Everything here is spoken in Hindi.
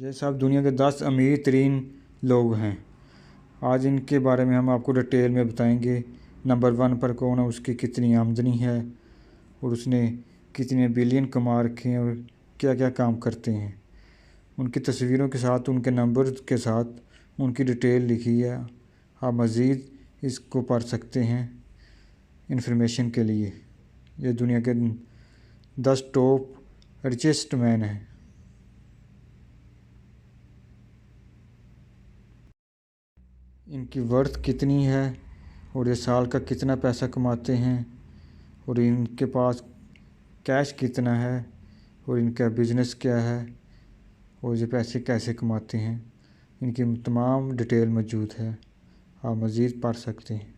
ये सब दुनिया के 10 अमीर तरीन लोग हैं। आज इनके बारे में हम आपको डिटेल में बताएंगे। नंबर 1 पर कौन है, उसकी कितनी आमदनी है और उसने कितने बिलियन कमा रखे हैं और क्या क्या काम करते हैं। उनकी तस्वीरों के साथ, उनके नंबर के साथ उनकी डिटेल लिखी है। आप मज़ीद इसको पढ़ सकते हैं इंफॉर्मेशन के लिए। ये दुनिया के 10 टॉप रिचेस्ट मैन हैं। इनकी वर्थ कितनी है और ये साल का कितना पैसा कमाते हैं और इनके पास कैश कितना है और इनका बिज़नेस क्या है और ये पैसे कैसे कमाते हैं, इनकी तमाम डिटेल मौजूद है। आप मज़ीद पढ़ सकते हैं।